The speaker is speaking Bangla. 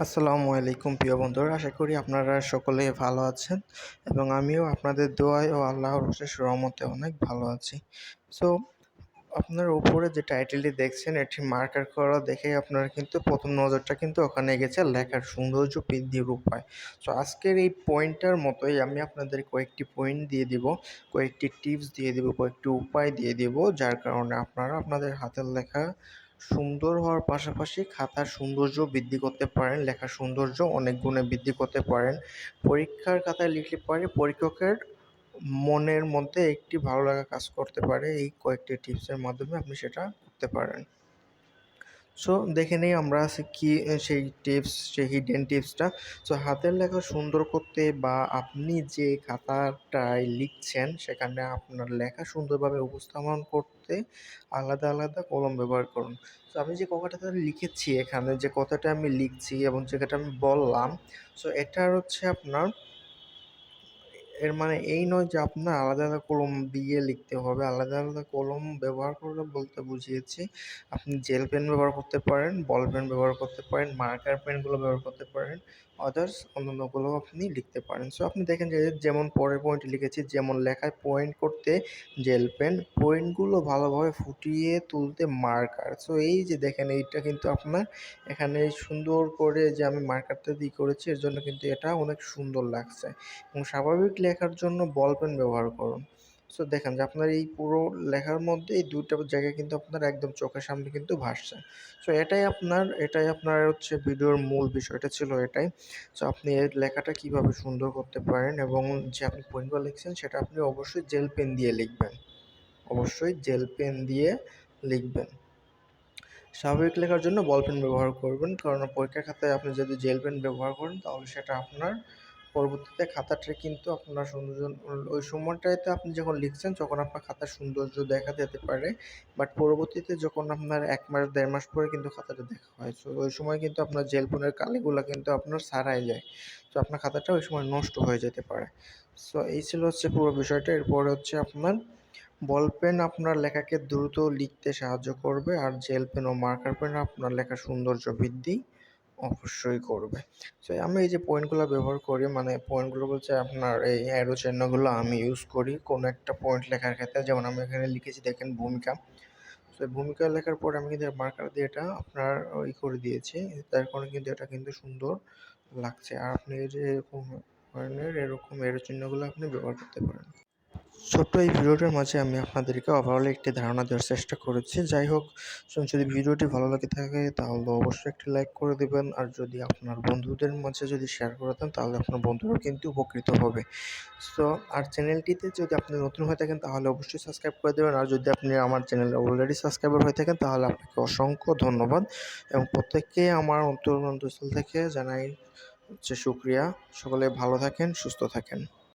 আসসালামু আলাইকুম প্রিয় বন্ধুরা, আশা করি আপনারা সকলেই ভালো আছেন এবং আমিও আপনাদের দোয়ায় ও আল্লাহর অশেষ রহমতে অনেক ভালো আছি। সো আপনার উপরে যে টাইটেলটি দেখছেন এটি মার্কার করা দেখেই আপনার কিন্তু প্রথম নজরটা কিন্তু ওখানে গেছে লেখার সৌন্দর্য বৃদ্ধির উপায়। সো আজকের এই পয়েন্টটার মতোই আমি আপনাদের কয়েকটি পয়েন্ট দিয়ে দিব, কয়েকটি টিপস দিয়ে দিব, কয়েকটি উপায় দিয়ে দিব, যার কারণে আপনারা আপনাদের হাতের লেখা সুন্দর হওয়ার পাশাপাশি খাতার সৌন্দর্য বৃদ্ধি করতে পারেন, লেখার সৌন্দর্য অনেক গুণে বৃদ্ধি করতে পারেন। পরীক্ষার খাতায় লিখলে পারে পরীক্ষকের মনের মধ্যে একটি ভালো লাগা কাজ করতে পারে। এই কয়েকটি টিপসের মাধ্যমে আপনি সেটা করতে পারেন। সো দেখে নেই আমরা কি সেই টিপস, সেই হিডেন টিপসটা। সো হাতের লেখা সুন্দর করতে বা আপনি যে খাতাটায় লিখছেন সেখানে আপনার লেখা সুন্দরভাবে উপস্থাপন করতে আলাদা আলাদা কলম ব্যবহার করুন। তো আমি যে কথাটা লিখেছি এখানে, যে কথাটা আমি লিখছি এবং যেটা আমি বললাম, সো এটা হচ্ছে আপনার, এর মানে এই নয় যে আপনার আলাদা আলাদা কলম দিয়ে লিখতে হবে। আলাদা আলাদা কলম ব্যবহার করে বলতে বুঝিয়েছি আপনি জেল পেন ব্যবহার করতে পারেন, বল পেন ব্যবহার করতে পারেন, মার্কার পেনগুলো ব্যবহার করতে পারেন, আদার্স অন্যান্যগুলো আপনি লিখতে পারেন। সো আপনি দেখেন যে যেমন পরের পয়েন্টে লিখেছি, যেমন লেখায় পয়েন্ট করতে জেল পেন, পয়েন্টগুলো ভালোভাবে ফুটিয়ে তুলতে মার্কার। সো এই যে দেখেন এইটা কিন্তু আপনার এখানে সুন্দর করে যে আমি মার্কারটা দিয়ে করেছি, এর জন্য কিন্তু এটা অনেক সুন্দর লাগছে। এবং স্বাভাবিক লেখার জন্য বল পেন ব্যবহার করুন। সো দেখেন যে আপনার এই পুরো লেখার মধ্যে এই ২ টা জায়গায় কিন্তু আপনার একদম চোখের সামনে কিন্তু ভাসছে। সো এটাই আপনার হচ্ছে ভিডিওর মূল বিষয়টা ছিল এটাই। সো আপনি এই লেখাটা কিভাবে সুন্দর করতে পারেন এবং যে আপনি পয়েন্টগুলো লিখছেন সেটা আপনি অবশ্যই জেল পেন দিয়ে লিখবেন। অবশ্যই জেল পেন দিয়ে লিখবেন। স্বাভাবিক লেখার জন্য বল পেন ব্যবহার করবেন, কারণ পরীক্ষার খাতায় আপনি যদি জেল পেন ব্যবহার করেন তাহলে সেটা আপনার পরবর্তীতে খাতাটা কিন্তু আপনার সৌন্দর্য, ওই সময়টাতে আপনি যখন লিখছেন তখন আপনার খাতার সৌন্দর্য দেখা যেতে পারে, বাট পরবর্তীতে যখন আপনার ১ মাস ১.৫ মাস পরে কিন্তু খাতাটা দেখা হয়, সো ওই সময় কিন্তু আপনার জেল পেনের কালিগুলা কিন্তু আপনার ছাড়াই যায়। তো আপনার খাতাটা ওই সময় নষ্ট হয়ে যেতে পারে। সো এই ছিল হচ্ছে পুরো বিষয়টা। এরপরে হচ্ছে আপনার বল পেন আপনার লেখাকে দ্রুত লিখতে সাহায্য করবে, আর জেল পেন ও মার্কার পেন আপনার লেখার সৌন্দর্য বৃদ্ধি অবশ্যই করবে। সো আমি এই যে পয়েন্টগুলো ব্যবহার করি, মানে পয়েন্টগুলো বলতে আপনার এই অ্যারো চিহ্নগুলো আমি ইউজ করি কোনো একটা পয়েন্ট লেখার ক্ষেত্রে। যেমন আমি এখানে লিখেছি দেখেন ভূমিকা। সো ভূমিকা লেখার পরে আমি কিন্তু মার্কার দিয়ে এটা আপনার করে দিয়েছি। তার কারণে কিন্তু এটা কিন্তু সুন্দর লাগছে। আর আপনি এই যে এরকম ধরনের এরকম অ্যারো চিহ্নগুলো আপনি ব্যবহার করতে পারেন। ছোট্ট এই ভিডিওটার মাঝে আমি আপনাদেরকে ওভারঅল একটি ধারণা দেওয়ার চেষ্টা করেছি। যাই হোক, যদি ভিডিওটি ভালো লেগে থাকে তাহলে অবশ্যই একটি লাইক করে দিবেন। আর যদি আপনার বন্ধুদের মাঝে যদি শেয়ার করে দেন তাহলে আপনার বন্ধুরাও কিন্তু উপকৃত হবে। সো আর চ্যানেলটিতে যদি আপনি নতুন হয়ে থাকেন তাহলে অবশ্যই সাবস্ক্রাইব করে দেবেন। আর যদি আপনি আমার চ্যানেলে অলরেডি সাবস্ক্রাইবার হয়ে থাকেন তাহলে আপনাকে অসংখ্য ধন্যবাদ এবং প্রত্যেককে আমার অন্তঃস্থল থেকে জানাই হচ্ছে শুকরিয়া। সকলে ভালো থাকেন, সুস্থ থাকেন।